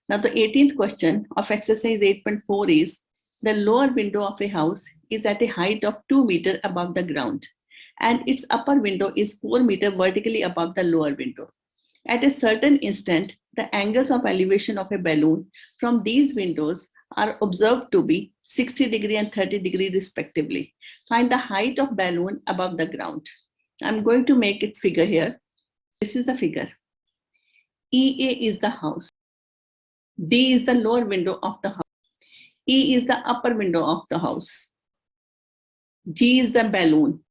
Now the 18th question of exercise 8.4 is, the lower window of a house is at a height of 2 meters above the ground, and its upper window is 4 meters vertically above the lower window. At a certain instant, the angles of elevation of a balloon from these windows are observed to be 60° and 30° respectively. Find the height of balloon above the ground. I'm going to make its figure here. This is the figure. EA is the house. D is the lower window of the house. E is the upper window of the house. G is the balloon.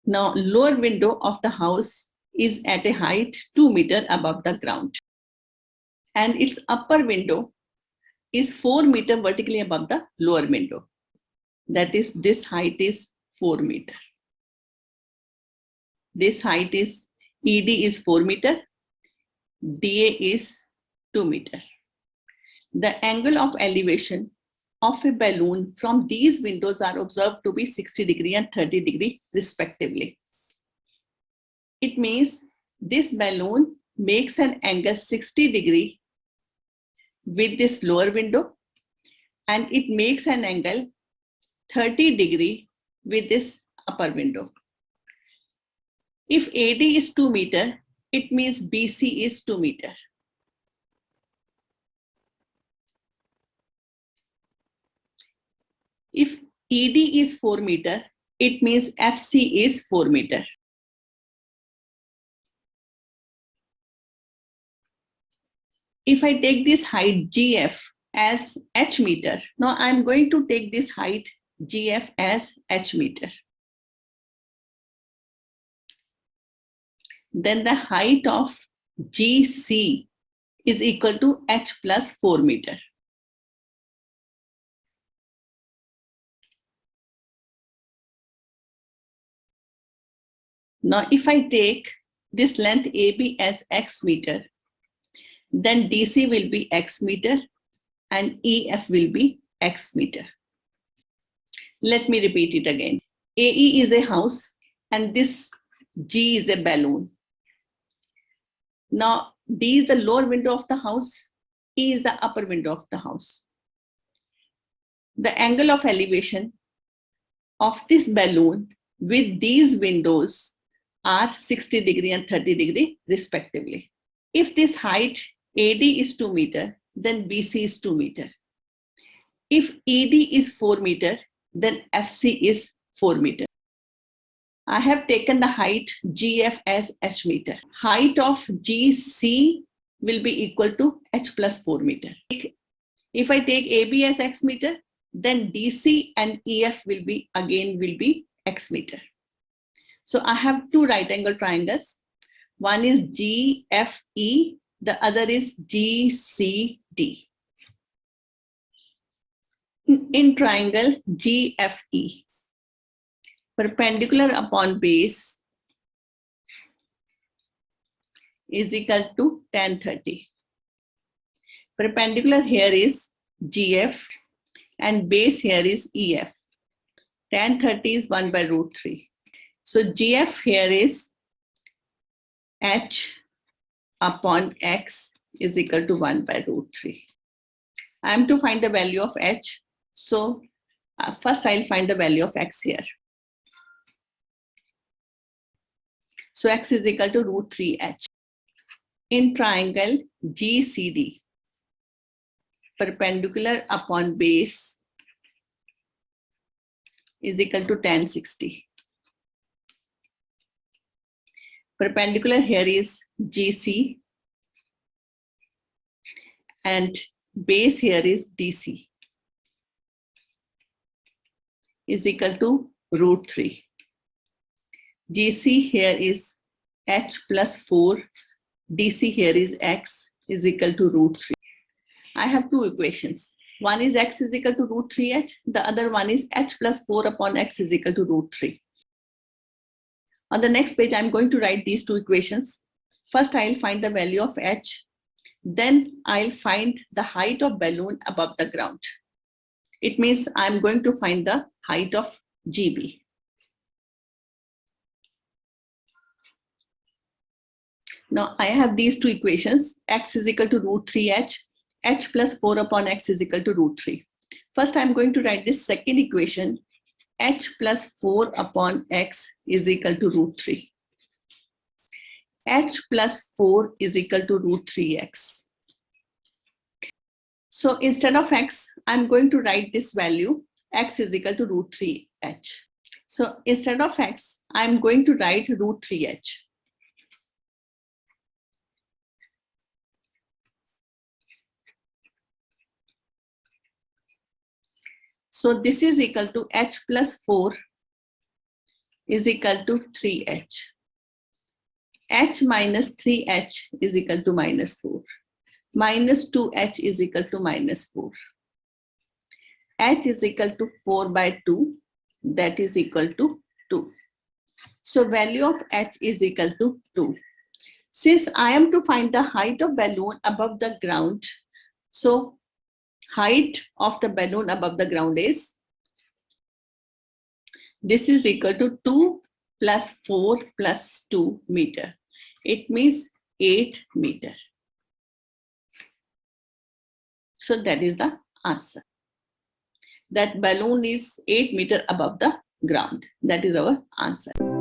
Now, lower window of the house is at a height 2 meters above the ground, and its upper window is 4 meters vertically above the lower window. That is, this height is 4 meters. This height is, ED is 4 meters, DA is 2 meters. The angle of elevation of a balloon from these windows are observed to be 60° and 30° respectively. It means this balloon makes an angle 60° with this lower window, and it makes an angle 30° with this upper window. If AD is 2 meters, it means BC is 2 meters. If ED is 4 meters, it means FC is 4 meters. If I take this height GF as H meter, now I'm going to take this height GF as H meter. Then the height of GC is equal to H plus 4 meters. Now, if I take this length AB as X meter, then DC will be X meter and EF will be X meter. Let me repeat it again. AE is a house and this G is a balloon. Now, D is the lower window of the house, E is the upper window of the house. The angle of elevation of this balloon with these windows are 60° and 30° respectively. If this height AD is 2 meters, then BC is 2 meters. If ED is 4 meters, then FC is 4 meters. I have taken the height GF as H meter. Height of GC will be equal to H plus 4 meters. If I take AB as X meter, then DC and EF will be X meter. So I have two right angle triangles. One is GFE, the other is GCD. In triangle GFE, perpendicular upon base is equal to tan 30. Perpendicular here is GF and base here is EF. Tan 30 is 1 by root 3. So GF here is H upon X is equal to 1 by root 3. I am to find the value of H. So first I'll find the value of X here. So X is equal to root 3H. In triangle GCD, perpendicular upon base is equal to tan 60. Perpendicular here is GC and base here is DC is equal to root 3. GC here is H plus 4, DC here is X is equal to root 3. I have two equations. One is X is equal to root 3H, the other one is H plus 4 upon X is equal to root 3. On the next page, I'm going to write these two equations. First, I'll find the value of H. Then I'll find the height of balloon above the ground. It means I'm going to find the height of GB. Now I have these two equations, x is equal to root 3h, h plus 4 upon x is equal to root 3. First, I'm going to write this second equation, h plus 4 upon x is equal to root 3. H plus 4 is equal to root 3x. So instead of x, I'm going to write this value, x is equal to root 3h. So instead of x, I'm going to write root 3h. So this is equal to h plus 4 is equal to 3h. H minus 3h is equal to minus 4. Minus 2h is equal to minus 4. H is equal to 4 by 2, that is equal to 2. So value of h is equal to 2. Since I am to find the height of balloon above the ground, so height of the balloon above the ground is, this is equal to 2 plus 4 plus 2 meter. It means 8 meter. So that is the answer. That balloon is 8 meter above the ground. That is our answer.